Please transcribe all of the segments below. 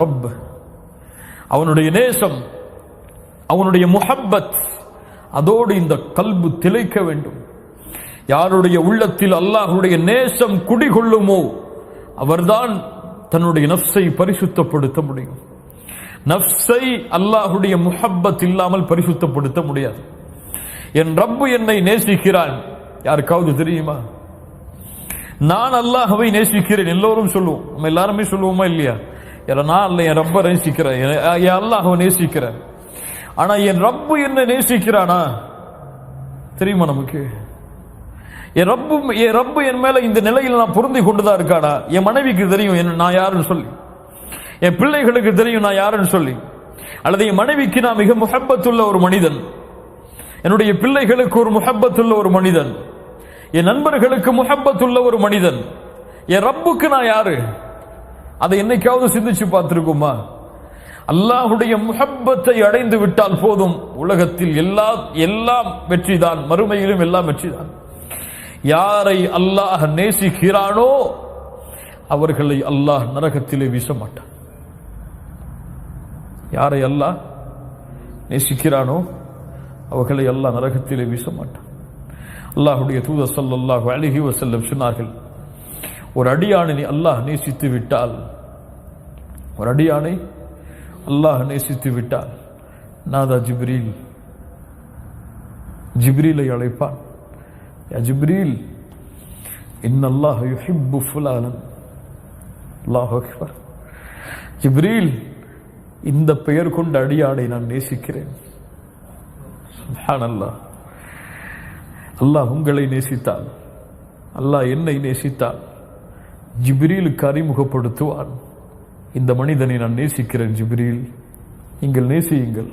ரப், அவனுடைய நேசம், அவனுடைய முஹப்பத், அதோடு இந்த கல்பு திளைக்க வேண்டும். யாருடைய உள்ளத்தில் அல்லாஹ்வுடைய நேசம் குடிகொள்ளுமோ அவர்தான் தன்னுடைய நஃப்ஸை பரிசுத்தப்படுத்த முடியும். நஃப்ஸை அல்லாஹ்வுடைய முஹப்பத் இல்லாமல் பரிசுத்தப்படுத்த முடியாது. என் ரப்பு என்னை நேசிக்கிறான், யாருக்காவது தெரியுமா? நான் அல்லாஹ்வை நேசிக்கிறேன் எல்லோரும் சொல்லுவோம், நம்ம எல்லாருமே சொல்லுவோமா இல்லையா? நான் அல்ல என் ரப்பை நேசிக்கிறேன், என் அல்லாஹ்வை நேசிக்கிறேன். ஆனா என் ரப்பு என்ன நேசிக்கிறானா தெரியுமா நமக்கு? என் ரப்பு என் மேல இந்த நிலையில் நான் பொருந்தி கொண்டுதான் இருக்கானா? என் மனைவிக்கு தெரியும் நான் யாருன்னு சொல்லி, என் பிள்ளைகளுக்கு தெரியும் நான் யாருன்னு சொல்லி, அல்லது என் மனைவிக்கு நான் மிக முஹப்பத்துள்ள ஒரு மனிதன், என்னுடைய பிள்ளைகளுக்கு ஒரு முஹப்பத்துள்ள ஒரு மனிதன், என் நண்பர்களுக்கு முஹப்பத்துள்ள ஒரு மனிதன், என் ரப்புக்கு நான் யாரு? அதை என்னைக்காவது சிந்திச்சு பார்த்திருக்குமா? அல்லாஹ்வுடைய முஹப்பத்தை அடைந்து விட்டால் போதும், உலகத்தில் எல்லாம் வெற்றிதான், மறுமையிலும் எல்லாம் வெற்றிதான். யாரை அல்லாஹ் நேசிக்கிறானோ அவர்களை அல்லாஹ் நரகத்திலே வீச மாட்டான். யாரை அல்லாஹ் நேசிக்கிறானோ அவர்களை அல்லாஹ் நரகத்திலே வீச மாட்டான். அல்லாஹ்வுடைய தூதர் ஸல்லல்லாஹு அலைஹி வஸல்லம் சொன்னார்கள், ஒரு அடியானை அல்லாஹ் நேசித்து விட்டால், ஒரு அடியானை அல்லாஹ் நேசித்து விட்டால் நாதா ஜிப்ரீலை அழைப்பான், யா ஜிப்ரீல் இன்னல்லாஹ யுஹிப்பு ஃபுலானன். அல்லாஹு அக்பர். ஜிப்ரீல், இந்த பெயர் கொண்ட அடியானை நான் நேசிக்கிறேன். சுப்ஹானல்லாஹ். அல்லாஹ் உங்களை நேசித்தால், அல்லாஹ் என்னை நேசித்தால் ஜிப்ரீலுக்கு அறிமுகப்படுத்துவான், இந்த மனிதனை நான் நேசிக்கிறேன் ஜிப்ரீல், நீங்கள் நேசியுங்கள்.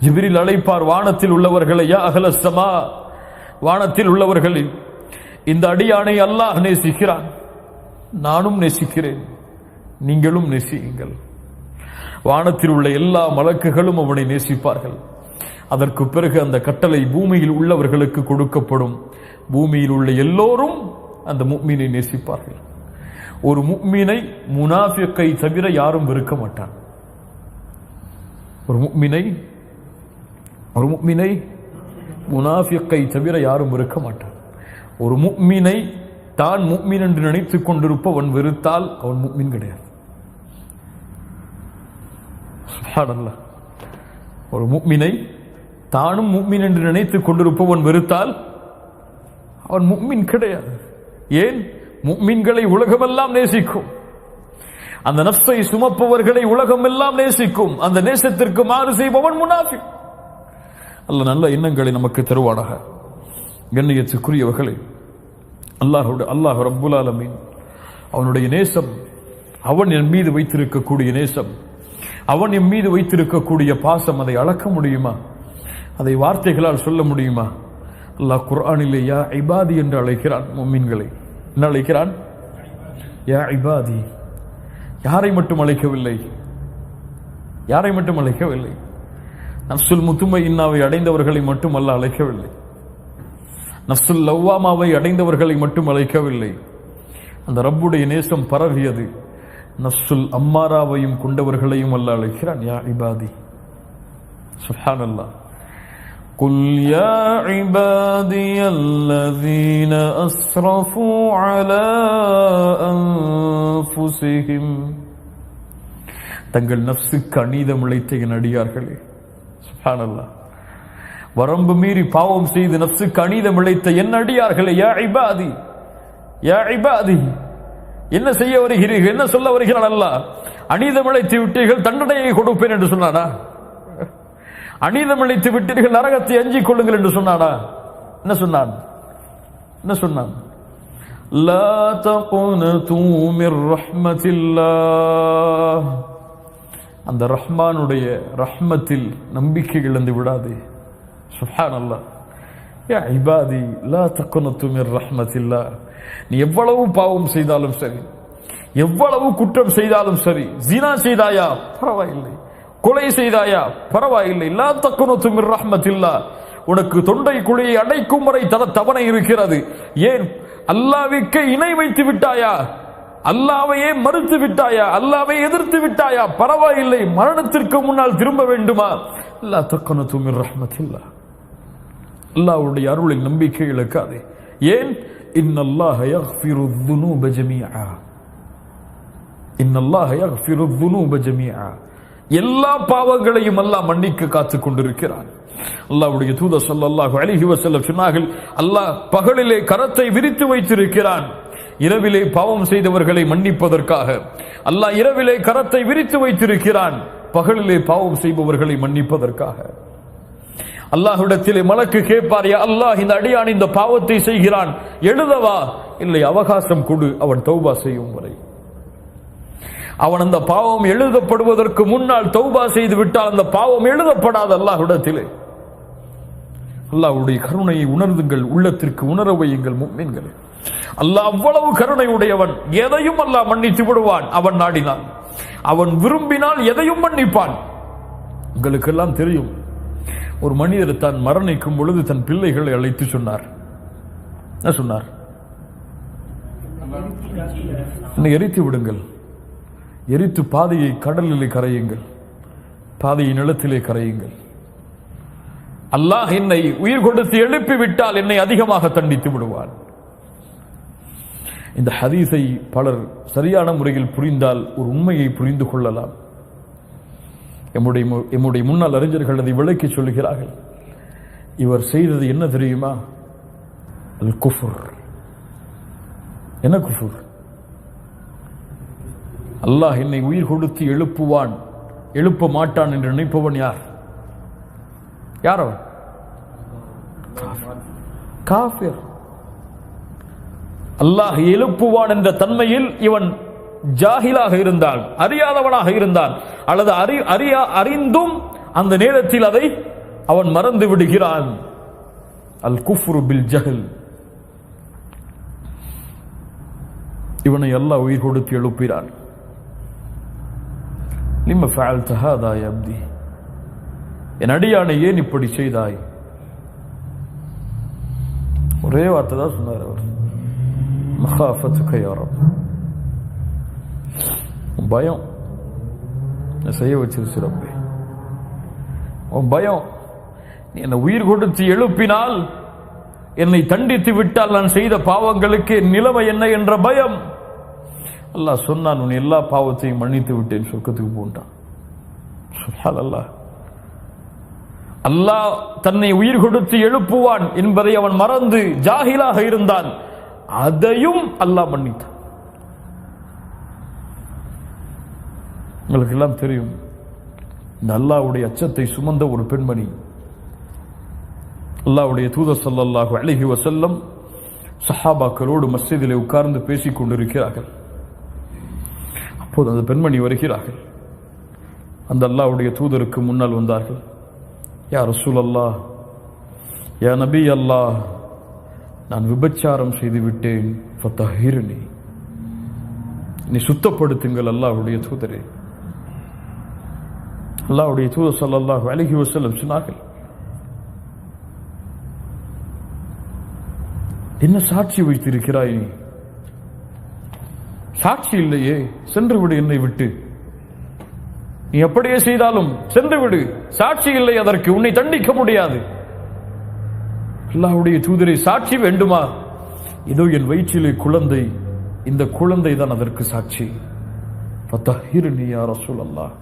ஜிப்ரீல் அழைப்பார் வானத்தில் உள்ளவர்களை, யா அஹ்லஸ் ஸமா, வானத்தில் உள்ளவர்களே, இந்த அடியானை அல்லாஹ் நேசிக்கிறான், நானும் நேசிக்கிறேன், நீங்களும் நேசியுங்கள். வானத்தில் உள்ள எல்லா மலக்குகளும் அவனை நேசிப்பார்கள். அதற்கு பிறகு அந்த கட்டளை பூமியில் உள்ளவர்களுக்கு கொடுக்கப்படும். பூமியில் உள்ள எல்லோரும் அந்த முஃமினை நேசிப்பார்கள். ஒரு முஃமினை முனாஃபிக்கை தவிர யாரும் வெறுக்க மாட்டான். ஒரு முஃமினை முனாஃபிக்கை தவிர யாரும் வெறுக்க மாட்டான். ஒரு முஃமினை தான் முஃமின் என்று நினைத்துக் கொண்டிருப்பவன் வெறுத்தால் அவன் முஃமின் கிடையாது. சுப்ஹானல்லாஹ். ஒரு முஃமினை தானும் முஃமின் என்று நினைத்துக் கொண்டிருப்பவன் வெறுத்தால் அவன் முஃமின் கிடையாது. ஏன்? முஃமின்களை உலகமெல்லாம் நேசிக்கும், அந்த நஃப்ஸை சுமப்பவர்களை உலகமெல்லாம் நேசிக்கும். அந்த நேசத்திற்கு மாறு செய்பவன் முனாஃபிக். அல்லாஹ் நல்ல எண்ணங்களை நமக்கு தருவானாக. கண்ணியத்துக்குரியவர்களே, அல்லாஹ் ரப்புல் ஆலமீன் அவனுடைய நேசம், அவன் என் மீது வைத்திருக்கக்கூடிய நேசம், அவன் என் மீது வைத்திருக்கக்கூடிய பாசம், அதை அளக்க முடியுமா? அதை வார்த்தைகளால் சொல்ல முடியுமா? அல்லாஹ் குர்ஆனிலே யா இபாதி என்று அழைக்கிறான். முஃமின்களை என்ன அழைக்கிறான்? யா இபாதி. யாரை மட்டும் அழைக்கவில்லை, யாரை மட்டும் அழைக்கவில்லை, நஃப்ஸுல் முத்மஇன்னாவை அடைந்தவர்களை மட்டும் அல்லாஹ் அழைக்கவில்லை, நஃப்ஸுல் லவ்வாமாவை அடைந்தவர்களை மட்டும் அழைக்கவில்லை. அந்த ரப்புடைய நேசம் பரவியது நஃப்ஸுல் அம்மாராவையும் கொண்டவர்களையும் அல்லாஹ் அழைக்கிறான். யா இபாதி. சுப்ஹானல்லாஹ். قل يا عبادي الذين أسرفوا على أنفسهم. தங்கள் நஃப்ஸுக்கு அநீதம் இழைத்த என் அடியார்களே. சுப்ஹானல்லாஹ். வரம்பு மீறி பாவம் செய்து நஃப்ஸுக்கு அநீதம் இழைத்த என் அடியார்களே. யா இபாதி, யா இபாதி. என்ன செய்ய வருகிறீர்கள், என்ன சொல்ல வருகிறான் அல்லாஹ்? அநீதம் இழைத்து விட்டீர்கள், தண்டனையை கொடுப்பேன் என்று சொன்னானா? அநீதம் இழைத்து விட்டீர்கள், நரகத்தை அஞ்சிக் கொள்ளுங்கள் என்று சொன்னானா? என்ன சொன்னான்? லா தகுனது மிர் ரஹ்மத்தில்லாஹ். அந்த ரஹ்மானுடைய ரஹ்மத்தில் நம்பிக்கை இழந்து விடாதே. சுப்ஹானல்லாஹ். யா இபாதி லா தகுனது மிர் ரஹ்மத்தில்லாஹ். நீ எவ்வளவு பாவம் செய்தாலும் சரி, எவ்வளவு குற்றம் செய்தாலும் சரி, ஜினா செய்தாயா பரவாயில்லை, கொலை செய்தாயா பரவாயில்லை, லா தக்குனது மிர் ரஹ்மத்தில்லாஹ். உனக்கு தொண்டை குழியை அடைக்கும் வரை தவணை இருக்கிறது. ஏன்? அல்லாஹ்வுக்கு இணை வைத்து விட்டாயா? அல்லாஹ்வையே மறுத்து விட்டாயா, அல்லாஹ்வை எதிர்த்து விட்டாயா, பரவாயில்லை, மரணத்திற்கு முன்னால் திரும்ப வேண்டுமா? லா தக்னது மின் ரஹ்மத்தில்லாஹ், அல்லாஹ்வுடைய அருளில் நம்பிக்கை இழக்காதே. ஏன்? இன்னல்லாஹ யக்ஃபிரு ذுனூப ஜமீஆ, இன்னல்லாஹ யக்ஃபிரு ذுனூப ஜமீஆ, எல்லா பாவங்களையும் அல்லாஹ் மன்னிக்க காத்துக் கொண்டிருக்கிறான். அல்லாஹ்வுடைய தூதர் ஸல்லல்லாஹு அலைஹி வஸல்லம் சொன்னார்கள், அல்லாஹ் பகலிலே கரத்தை விரித்து வைத்திருக்கிறான் இரவிலே பாவம் செய்தவர்களை மன்னிப்பதற்காக. அல்லாஹ் இரவிலே கரத்தை விரித்து வைத்திருக்கிறான் பகலிலே பாவம் செய்பவர்களை மன்னிப்பதற்காக. அல்லாஹ்விடத்திலே மலக்கு கேட்பார், யா அல்லாஹ், இந்த அடியான் இந்த பாவத்தை செய்கிறான், எழுதவா? இல்லை, அவகாசம் கொடு, அவன் தௌபா செய்யும் வரை. அவன் அந்த பாவம் எழுதப்படுவதற்கு முன்னால் தௌபா செய்து விட்டால் அந்த பாவம் எழுதப்படாது அல்லாஹ்விடத்திலே. அல்லாஹ்வுடைய கருணையை உணர்ந்துங்கள், உள்ளத்திற்கு உணர வையுங்கள் முஃமின்களே. அல்லாஹ் அவ்வளவு கருணை உடையவன், எதையும் அல்லாஹ் மன்னித்து விடுவான் அவன் நாடினான். அவன் விரும்பினால் எதையும் மன்னிப்பான். உங்களுக்கெல்லாம் தெரியும், ஒரு மனிதர் தான் மரணிக்கும் பொழுது தன் பிள்ளைகளை அழைத்து சொன்னார். என்ன சொன்னார்? என்னை எரித்து விடுங்கள், எரித்து பாதையை கடலிலே கரையுங்கள், பாதையை நிலத்திலே கரையுங்கள். அல்லாஹ் என்னை உயிர் கொடுத்து எழுப்பி விட்டால் என்னை அதிகமாக தண்டித்து விடுவான். இந்த ஹதீஸை பலர் சரியான முறையில் புரிந்தால் ஒரு உண்மையை புரிந்து கொள்ளலாம். எம்முடைய முன்னாள் அறிஞர்கள் அதை விளக்கி சொல்லுகிறார்கள். இவர் செய்தது என்ன தெரியுமா? அல் குஃபுர். என்ன குஃபுர்? அல்லாஹ் என்னை உயிர் கொடுத்து எழுப்புவான், எழுப்ப மாட்டான் என்று நினைப்பவன் யார்? யாரோ காஃபிர். அல்லாஹ் எழுப்புவான் என்ற தன்மையில் இவன் ஜாஹிலாக இருந்தால், அறியாதவனாக இருந்தான், அல்லது அறிந்தும் அந்த நேரத்தில் அதை அவன் மறந்து விடுகிறான். அல் குஃப்ரு பில் ஜஹல். இவனை அல்லாஹ் உயிர் கொடுத்து எழுப்பினான். லிம்ம ஃபஅல்த ஹாதா யா அப்தி, என் அடியானை ஏன் இப்படி செய்தாய்? ஒரே வார்த்தை தான் சொன்னார் அவர், மகாஃபத்துக யா ரப். பயம் செய்ய வச்சிருச்சு ரப்பே, உன் பயம். நீ என்னை உயிர் கொடுத்து எழுப்பினால், என்னை தண்டித்து விட்டால் நான் செய்த பாவங்களுக்கு நிலைமை என்ன என்ற பயம். அல்லாஹ் சொன்னான், உன் எல்லா பாவத்தையும் மன்னித்து விட்டேன், சொர்க்கத்துக்கு போன்றான். சுப்ஹானல்லாஹ். அல்லாஹ் தன்னை உயிர் கொடுத்து எழுப்புவான் என்பதை அவன் மறந்து ஜாஹிலாக இருந்தான், அதையும் அல்லாஹ் மன்னித்தான். உங்களுக்கு எல்லாம் தெரியும், இந்த அல்லாஹ்வுடைய அச்சத்தை சுமந்த ஒரு பெண்மணி, அல்லாஹ்வுடைய தூதர் ஸல்லல்லாஹு அலைஹி வஸல்லம் சஹாபாக்களோடு மஸ்ஜிதிலே உட்கார்ந்து பேசிக் கொண்டிருக்கிறார்கள். அப்போது அந்த பெண்மணி வருகிறார்கள். அந்த அல்லாஹ்வுடைய தூதருக்கு முன்னால் வந்தார்கள். யா ரசூலல்லாஹ், யா நபி அல்லாஹ், நான் விபச்சாரம் செய்து விட்டேன், ஃபதஹிர்னி, நீ சுத்தப்படுத்துங்கள் அல்லாஹ்வுடைய தூதரே. அல்லாஹ்வுடைய தூதர் ஸல்லல்லாஹு அலைஹி வஸல்லம் சொன்னார்கள், என்ன சாட்சி வைத்திருக்கிறாய்? நீ சாட்சி இல்லையே, சென்று விடு என்னை விட்டு. நீ அப்படியே செய்தாலும் சென்று விடு, சாட்சி இல்லை அதற்கு, உன்னை தண்டிக்க முடியாது. அல்லாஹ்வுடைய தூதரே, சாட்சி வேண்டுமா? இதோ என் வயிற்றிலே குழந்தை, இந்த குழந்தை தான் அதற்கு சாட்சி. ஃபதஹிர்னி யா ரசூலல்லாஹ்.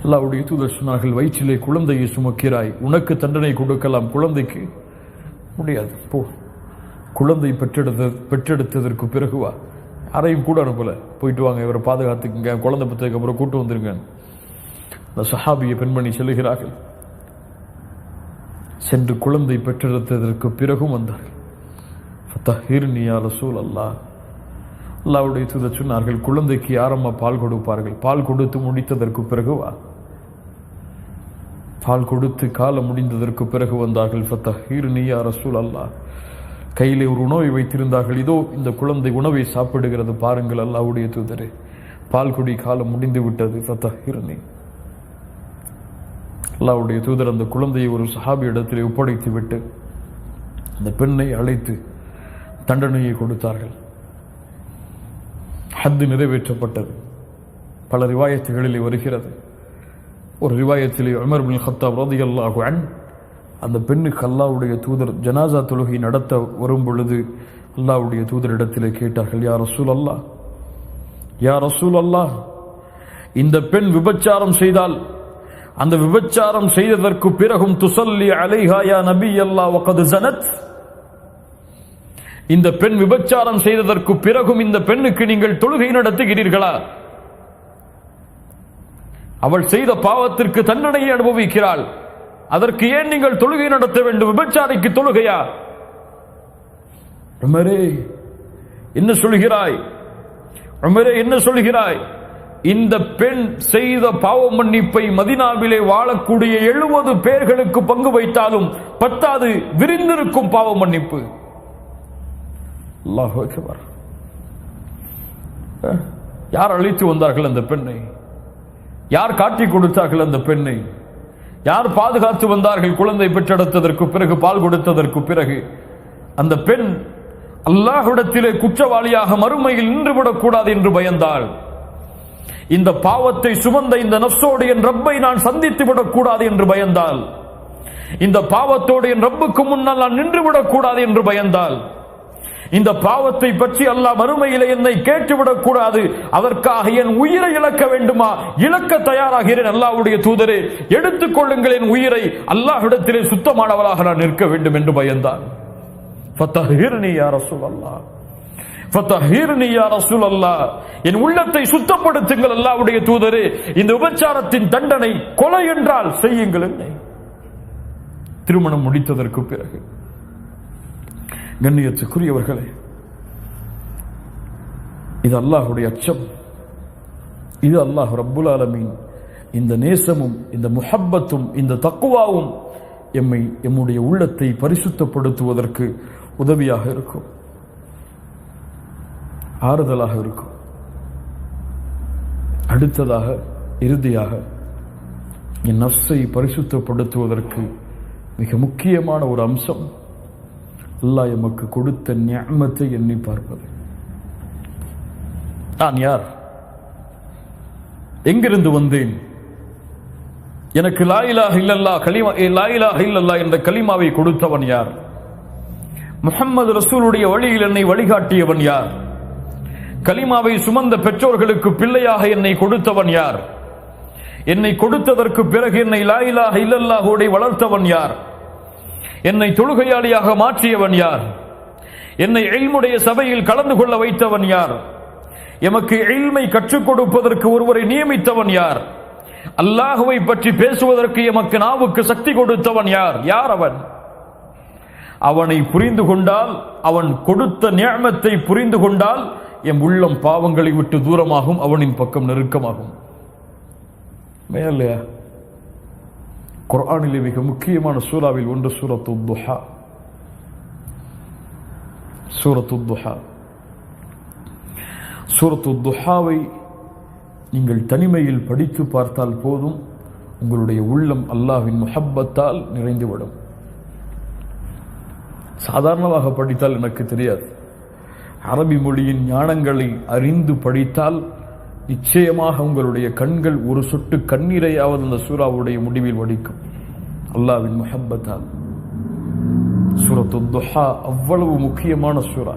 அல்லாஹ்வுடைய தூதர் சொன்னார்கள், வயிற்றிலே குழந்தையை சுமக்கிறாய், உனக்கு தண்டனை கொடுக்கலாம், குழந்தைக்கு முடியாது, போ. குழந்தை பெற்றெடுத்ததற்கு பிறகு வா. யாரையும் கூட அனுப்பல, போயிட்டு வாங்க, இவரை பாதுகாத்துக்குங்க, குழந்தை பெற்றதுக்கு அப்புறம் கூட்டு வந்துருங்க. அந்த சஹாபிய பெண்மணி சொல்லுகிறார்கள், சென்று குழந்தை பெற்றெடுத்ததற்கு பிறகும் வந்தார்கள். ஃபதஹிர்னி யா ரசூலல்லாஹ். அல்லாஹ்வுடைய தூதர் சொன்னார்கள், குழந்தைக்கு யாரம்மா பால் கொடுப்பார்கள்? பால் கொடுத்து முடித்ததற்கு பிறகு வா. பால் கொடுத்து காலம் முடிந்ததற்கு பிறகு வந்தார்கள். ஃபதஹிர்னி யா ரசூலல்லாஹ். கையிலே ஒரு உணவை வைத்திருந்தார்கள். இதோ இந்த குழந்தை உணவை சாப்பிடுகிறது, பாருங்கள் அல்லாஹ்வுடைய தூதரே, பால் குடி காலம் முடிந்து விட்டது, ஃபதஹிர்னி. அல்லாஹ்வுடைய தூதர் அந்த குழந்தையை ஒரு சஹாபி இடத்திலே ஒப்படைத்து விட்டு அந்த பெண்ணை அழைத்து தண்டனையை கொடுத்தார்கள். ஹத்து நிறைவேற்றப்பட்டது. பல ரிவாயத்துகளிலே வருகிறது. ஒரு ரிவாயத்திலே உமர் பின் கத்தாப் ரலியல்லாஹு அன்ஹு அந்த பெண்ணுக்கு அல்லாஹ்வுடைய தூதர் ஜனாசா தொழுகை நடத்த வரும் பொழுது அல்லாஹ்வுடைய தூதரிடத்திலே கேட்டார்கள், யா ரசூலல்லாஹ், யா ரசூலல்லாஹ், இந்த பெண் விபச்சாரம் செய்தால் அந்த விபச்சாரம் செய்ததற்கு பிறகும் துஸல்லி அலைஹா யா நபி அல்லாஹ் வகத் ஸனத், இந்த பெண் விபச்சாரம் செய்ததற்கு பிறகும் இந்த பெண்ணுக்கு நீங்கள் தொழுகை நடத்துகிறீர்களா? அவள் செய்த பாவத்திற்கு தண்டனையை அனுபவிக்கிறாள், அதற்கு ஏன் நீங்கள் தொழுகை நடத்த வேண்டும்? விபச்சாரிக்கு தொழுகையா? உமரே என்ன சொல்கிறாய்? உமரே என்ன சொல்கிறாய்? இந்த பெண் செய்த பாவ மன்னிப்பை மதீனாவிலே வாழக்கூடிய 70 பேர்களுக்கு பங்கு வைத்தாலும் பத்தாது விரிந்திருக்கும் பாவ மன்னிப்பு. அல்லாஹ் அக்பர். யார் அழைத்து வந்தார்கள் அந்த பெண்ணை? யார் காட்டி கொடுத்தார்கள் அந்த பெண்ணை? யார் பாதுகாத்து வந்தார்கள்? குழந்தை பெற்றெடுத்ததற்கு பிறகு, பால் கொடுத்ததற்கு பிறகு அந்த பெண் அல்லாஹ்விடத்திலே குற்றவாளியாக மறுமையில் நின்றுவிடக் கூடாது என்று பயந்தாள். இந்த பாவத்தை சுமந்த இந்த நஃப்ஸோடு என் ரப்பை நான் சந்தித்து விடக் கூடாது என்று பயந்தாள். இந்த பாவத்தோடு என் ரப்புக்கு முன்னால் நான் நின்றுவிடக் கூடாது என்று பயந்தாள். இந்த பாவத்தை பற்றி அல்லாஹ் மறுமையிலே என்னை கேட்டுவிடக் கூடாது, அதற்காக என் உயிரை இழக்க வேண்டுமா? இழக்க தயாராகிறேன். அல்லாஹ்வுடைய தூதரே, எடுத்துக் கொள்ளுங்கள் என் உயிரை, அல்லாஹ்விடத்திலே சுத்தமானவளாக நான் நிற்க வேண்டும் என்று பயந்தான். ஃபதஹிர்னி யா ரசூலல்லாஹ், ஃபதஹிர்னி யா ரசூலல்லாஹ், என் உள்ளத்தை சுத்தப்படுத்துங்கள் அல்லாஹ்வுடைய தூதரே. இந்த விபச்சாரத்தின் தண்டனை கொலை என்றால் செய்யுங்கள் என்னை. திருமணம் முடித்ததற்கு பிறகு கண்ணியத்துக்குரியவர்களே, இது அல்லாஹ்வுடைய அச்சம், இது அல்லாஹ் ரப்புல் ஆலமீன் இந்த நேசமும் இந்த முஹப்பத்தும் இந்த தக்வாவும் எம்முடைய உள்ளத்தை பரிசுத்தப்படுத்துவதற்கு உதவியாக இருக்கும், ஆறுதலாக இருக்கும். அடுத்ததாக இறுதியாக என் நஃப்ஸை பரிசுத்தப்படுத்துவதற்கு மிக முக்கியமான ஒரு அம்சம் அல்லாஹ் எமக்கு கொடுத்த நிஅமத்தை எண்ணி பார்ப்பது. நான் யார்? எங்கிருந்து வந்தேன்? எனக்கு லா இலாஹ இல்லல்லாஹ் கலிமா, லா இலாஹ இல்லல்லாஹ் என்ற கலிமாவை கொடுத்தவன் யார்? முஹம்மது ரசூலுடைய வழியில் என்னை வழிகாட்டியவன் யார்? கலிமாவை சுமந்த பெற்றோர்களுக்கு பிள்ளையாக என்னை கொடுத்தவன் யார்? என்னை கொடுத்ததற்கு பிறகு என்னை லா இலாஹ இல்லல்லாஹோடு வளர்த்தவன் யார்? என்னை தொழுகையாளியாக மாற்றியவன் யார்? என்னை இல்முடைய சபையில் கலந்து கொள்ள வைத்தவன் யார்? எமக்கு இல்மை கற்றுக் கொடுப்பதற்கு ஒருவரை நியமித்தவன் யார்? அல்லாஹுவை பற்றி பேசுவதற்கு எமக்கு நாவுக்கு சக்தி கொடுத்தவன் யார்? யார் அவன்? அவனை புரிந்து கொண்டால், அவன் கொடுத்த நிஅமத்தை புரிந்து கொண்டால் எம் உள்ளம் பாவங்களை விட்டு தூரமாகும், அவனின் பக்கம் நெருக்கமாகும். மேலே குர்ஆனிலே மிக முக்கியமான சூராவில் ஒன்று சூரத்துத் துஹா. சூரத்துத் துஹா, சூரத்துத் துஹாவை நீங்கள் தனிமையில் படித்து பார்த்தால் போதும், உங்களுடைய உள்ளம் அல்லாஹ்வின் முஹப்பத்தால் நிறைந்துவிடும். சாதாரணமாக படித்தால் எனக்கு தெரியாது, அரபி மொழியின் ஞானங்களை அறிந்து படித்தால் நிச்சயமாக உங்களுடைய கண்கள் ஒரு சொட்டு கண்ணீரையாவது அந்த சூராவுடைய முடிவில் வடிக்கும், அல்லாஹ்வின் முஹப்பத்தால். சூரத்துத் துஹா அவ்வளவு முக்கியமான சூரா.